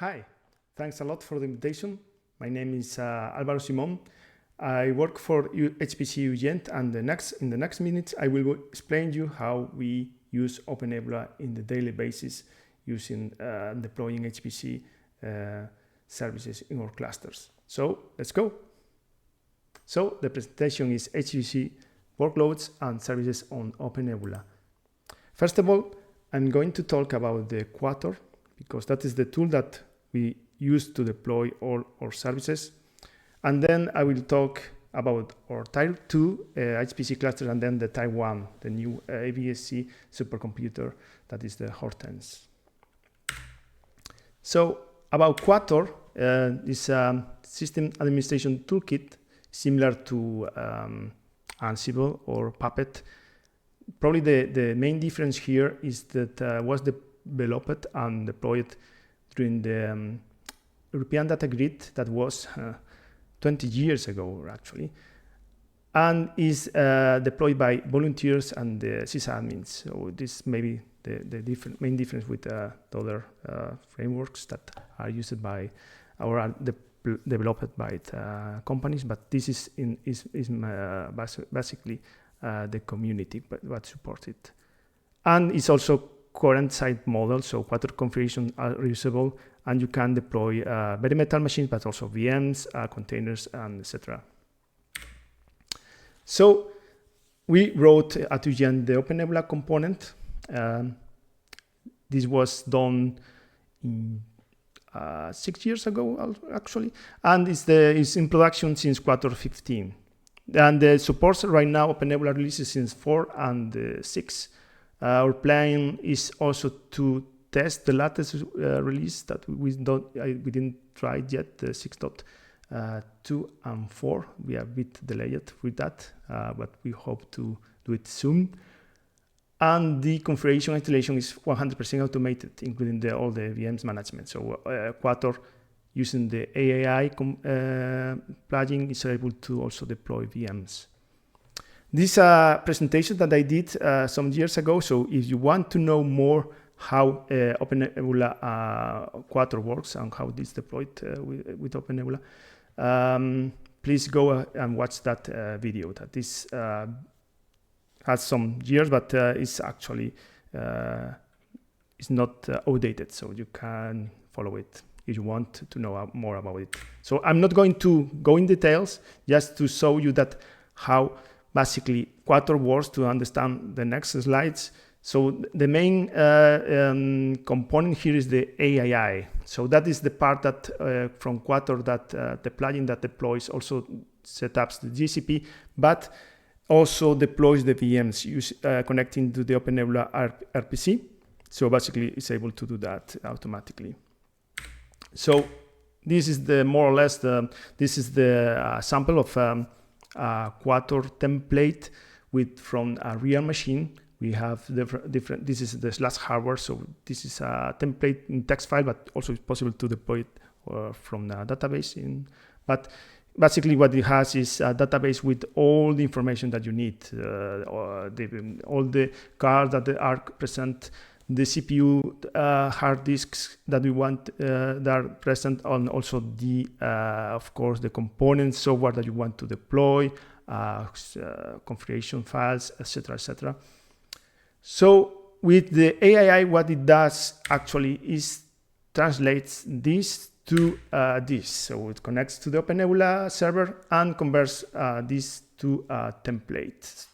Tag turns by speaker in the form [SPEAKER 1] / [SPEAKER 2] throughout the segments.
[SPEAKER 1] Hi, thanks a lot for the invitation. My name is Álvaro Simón. I work for HPC GHENT, and in the next minutes I will explain you how we use OpenNebula in the daily basis using deploying HPC services in our clusters. So let's go. So the presentation is HPC workloads and services on OpenNebula. First of all, I'm going to talk about the Quator, because that is the tool that we use to deploy all our services. And then I will talk about our Tier 2 HPC cluster, and then the Tier 1, the new AVSC supercomputer, that is the Hortense. So about Quator, is a system administration toolkit similar to Ansible or Puppet. Probably the main difference here is that was developed and deployed during the European data grid that was 20 years ago, actually, and is deployed by volunteers and the sysadmins. So this may be the main difference with the other frameworks that are used by or are developed by companies, but this is basically the community what supports it. And it's also current site model, so Quator configurations are reusable, and you can deploy bare metal machines, but also VMs, containers, and etc. So we wrote at UGENT the OpenNebula component. This was done in 6 years ago, actually, and it's in production since Quator 15. And the supports right now OpenNebula releases since 4 and 6. Our plan is also to test the latest release that we didn't try yet, the 6.2 and 4. We are a bit delayed with that, but we hope to do it soon. And the configuration installation is 100% automated, including all the VMs management. So Quator, using the AAI plugin, is able to also deploy VMs. This presentation that I did some years ago, so if you want to know more how OpenNebula Quator works and how this is deployed with OpenNebula, please go and watch that video. That is has some years, but it's actually it's not outdated, so you can follow it if you want to know more about it. So I'm not going to go in details, just to show you that how basically Quator works to understand the next slides. So the main component here is the AII. So that is the part that from Quator that the plugin that deploys also set up the GCP, but also deploys the VMs connecting to the OpenNebula RPC. So basically it's able to do that automatically. So this is the more or less this is the sample of Quator template from a real machine. We have different. This is the /hardware, so this is a template in text file, but also it's possible to deploy it from the database. But basically, what it has is a database with all the information that you need, all the cards that are present, the CPU hard disks that we want that are present, and also the of course the components software that you want to deploy, configuration files, etc., etc. So with the AII, what it does actually is translates this to this. So it connects to the OpenNebula server and converts this to a template.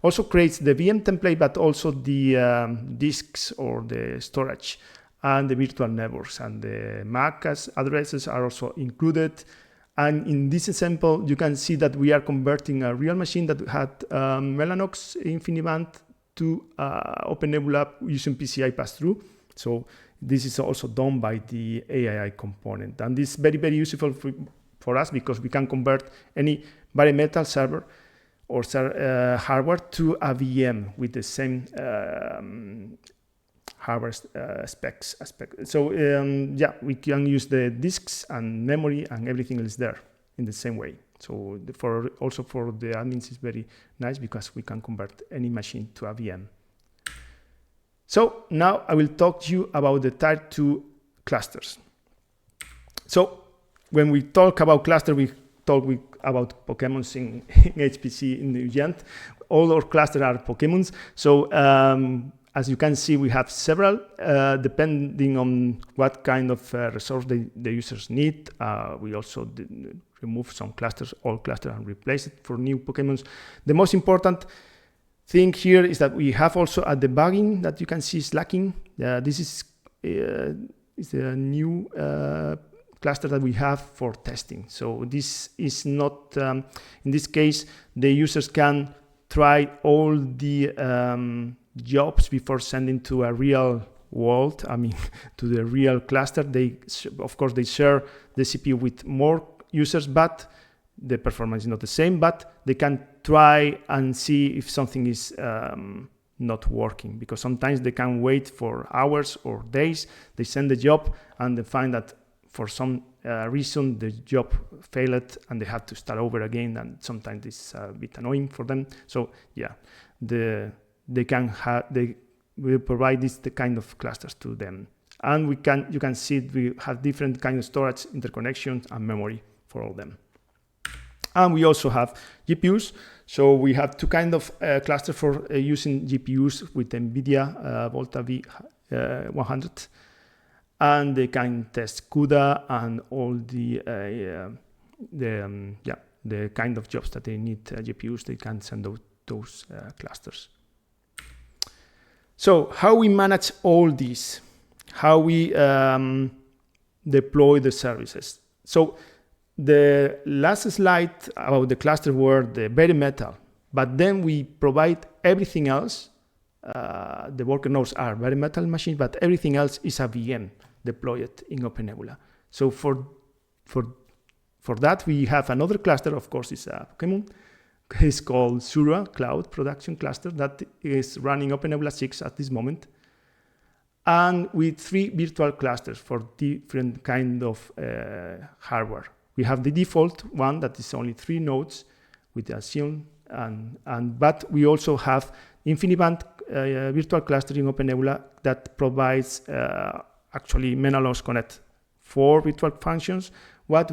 [SPEAKER 1] Also creates the VM template, but also the disks or the storage and the virtual networks, and the MAC addresses are also included. And in this example, you can see that we are converting a real machine that had Mellanox InfiniBand to OpenNebula using PCI pass-through. So this is also done by the AII component. And this is very, very useful for us, because we can convert any bare metal server or hardware to a VM with the same hardware specs. So yeah, we can use the disks and memory and everything is there in the same way. So also for the admins is very nice, because we can convert any machine to a VM. So now I will talk to you about the Tier 2 clusters. So when we talk about cluster, we talk about Pokemons in HPC in the GENT. All our clusters are Pokemons. So as you can see, we have several, depending on what kind of resource the users need. We also remove some clusters, old clusters, and replace it for new Pokemons. The most important thing here is that we have also a debugging that you can see is lacking. This is a new cluster that we have for testing. So this is not, in this case, the users can try all the jobs before sending to a real world, I mean, to the real cluster. Of course, they share the CPU with more users, but the performance is not the same, but they can try and see if something is not working, because sometimes they can wait for hours or days. They send the job and they find that for some reason the job failed and they have to start over again, and sometimes it's a bit annoying for them. So yeah, they will provide the kind of clusters to them, and you can see we have different kind of storage, interconnections, and memory for all of them. And we also have GPUs. So we have two kind of clusters for using GPUs with NVIDIA Volta V100, and they can test CUDA and all the kind of jobs that they need GPUs. They can send those clusters. So how we manage all these, how we deploy the services. So the last slide about the cluster were the bare metal, but then we provide everything else. The worker nodes are bare metal machines, but everything else is a VM deployed in OpenNebula. So for that, we have another cluster. Of course, it's a Pokemon. It's called Sura Cloud Production Cluster that is running OpenNebula 6 at this moment, and with 3 virtual clusters for different kind of hardware. We have the default one that is only 3 nodes with a Xeon, but we also have InfiniBand virtual cluster in OpenNebula that provides actually Menalog's Connect 4 virtual functions, which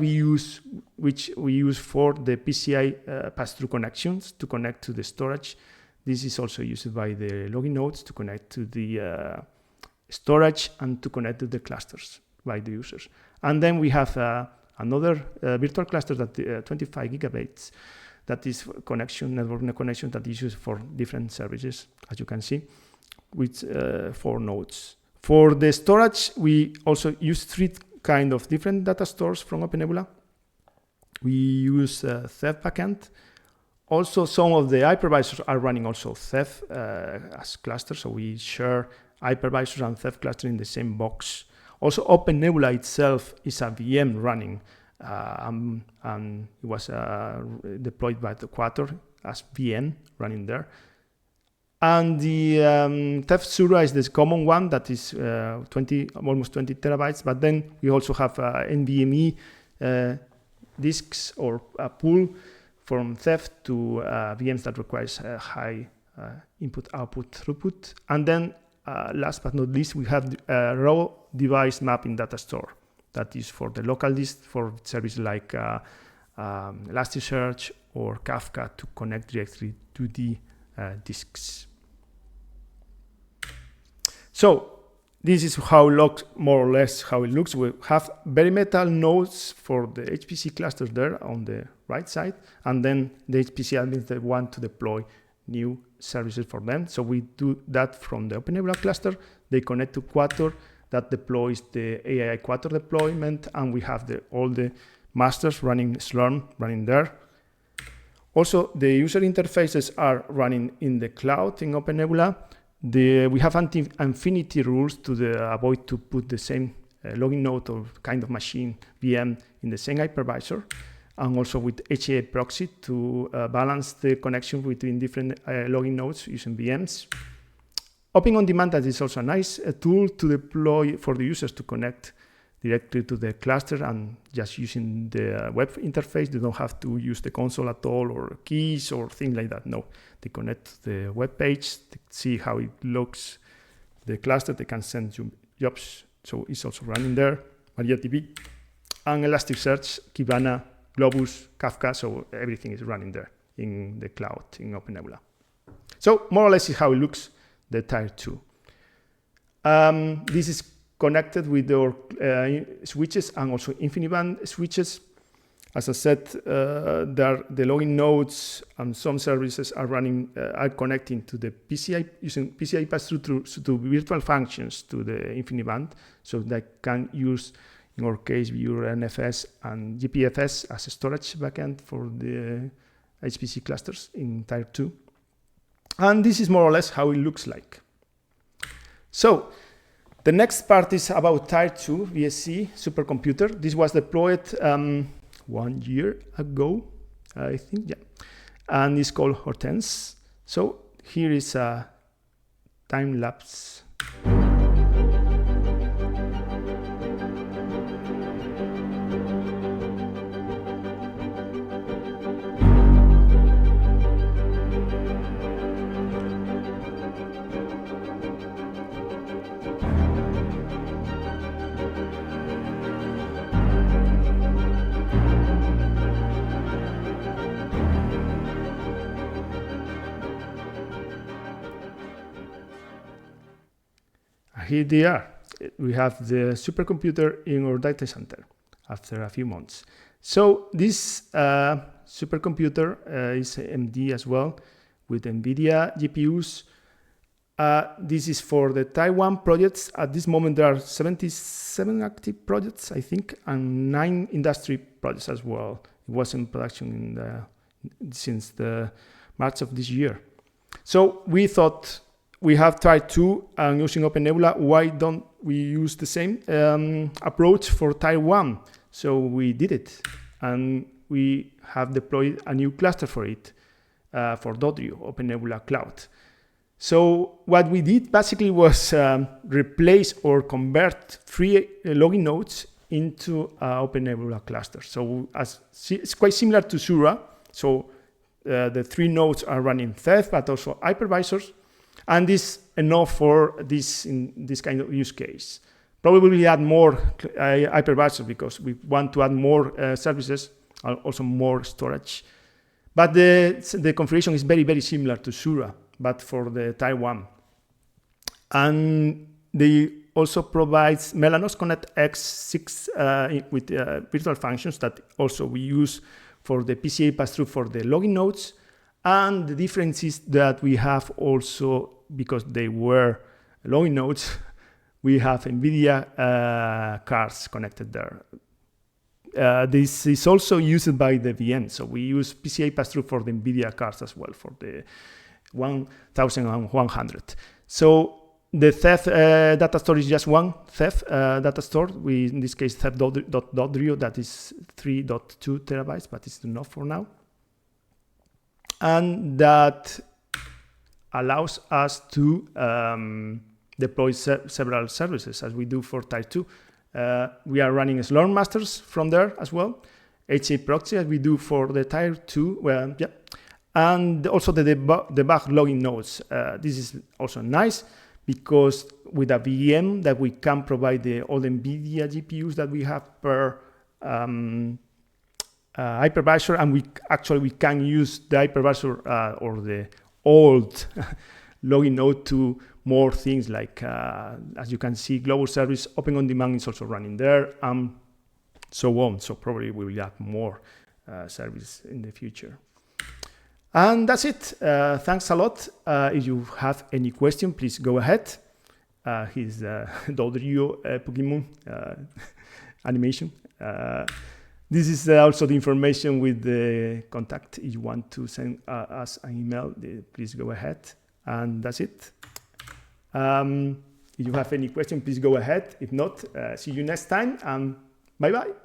[SPEAKER 1] we use for the PCI pass-through connections to connect to the storage. This is also used by the login nodes to connect to the storage and to connect to the clusters by the users. And then we have another virtual cluster that 25 gigabytes. That is network connection that is used for different services, as you can see, with 4 nodes. For the storage, we also use 3 kind of different data stores from OpenNebula. We use Ceph backend. Also, some of the hypervisors are running also Ceph as clusters, so we share hypervisors and Ceph cluster in the same box. Also, OpenNebula itself is a VM running, and it was deployed by the Quator as VM running there. And the Ceph Sura is this common one that is almost 20 terabytes. But then we also have NVMe disks or a pool from Ceph to VMs that requires high input-output throughput. And then last but not least, we have a raw device mapping data store that is for the local disk for services like Elasticsearch or Kafka to connect directly to the disks. So this is how it looks, more or less how it looks. We have bare metal nodes for the HPC clusters there on the right side, and then the HPC admins that want to deploy new services for them. So we do that from the OpenNebula cluster. They connect to Quator that deploys the AI Quator deployment, and we have all the masters running Slurm running there. Also, the user interfaces are running in the cloud in OpenNebula. We have infinity rules to avoid to put the same login node or kind of machine VM in the same hypervisor, and also with HA proxy to balance the connection between different login nodes using VMs. Open on demand, that is also a nice tool to deploy for the users to connect directly to the cluster and just using the web interface. They don't have to use the console at all or keys or things like that. No, they connect to the web page, they see how it looks, the cluster, they can send you jobs. So it's also running there, MariaDB. and Elasticsearch, Kibana, Globus, Kafka, so everything is running there in the cloud in OpenNebula. So more or less is how it looks, the tier 2. This is connected with our switches and also InfiniBand switches. As I said, the login nodes and some services are running, are connecting to the PCI, using PCI pass-through to virtual functions to the InfiniBand, so they can use, in our case, your NFS and GPFS as a storage backend for the HPC clusters in tier 2. And this is more or less how it looks like. So the next part is about tier 2 VSC supercomputer. This was deployed 1 year ago, I think, yeah. And it's called Hortense. So here is a time lapse. Here they are. We have the supercomputer in our data center after a few months. So this supercomputer is MD as well with NVIDIA GPUs. This is for the Taiwan projects. At this moment, there are 77 active projects, I think, and 9 industry projects as well. It was in production since the March of this year. So we thought, we have tried to, and using OpenNebula, why don't we use the same approach for tier 1? So we did it, and we have deployed a new cluster for it, for Dodrio, OpenNebula Cloud. So what we did basically was replace or convert 3 login nodes into OpenNebula cluster. So it's quite similar to Zura. So the 3 nodes are running Ceph, but also hypervisors. And this enough for this in this kind of use case. Probably we add more hypervisors because we want to add more services, also more storage. But the configuration is very, very similar to Zura, but for the tier 1. And they also provides Melanos Connect X6 with virtual functions that also we use for the PCI pass-through for the login nodes. And the difference is that we have also, because they were login nodes, we have NVIDIA cards connected there. This is also used by the VM, so we use PCI pass-through for the NVIDIA cards as well, for the 1100. So the Ceph data store is just one Ceph data store. We, in this case, Ceph.Dodrio, that is 3.2 terabytes, but it's enough for now. And that allows us to deploy several services as we do for tier 2. We are running Slurm masters from there as well. HA proxy as we do for the tier 2. Well, yeah. And also the debug login nodes. This is also nice because with a VM that we can provide all the NVIDIA GPUs that we have per hypervisor, and we can use the hypervisor or the old login node to more things like, as you can see, global service, Open On Demand is also running there, and so on. So probably we will add more service in the future. And that's it. Thanks a lot. If you have any question, please go ahead. Here's the Dodrio Pokemon animation. This is also the information with the contact. If you want to send us an email, please go ahead. And that's it. If you have any question, please go ahead. If not, see you next time, and bye-bye.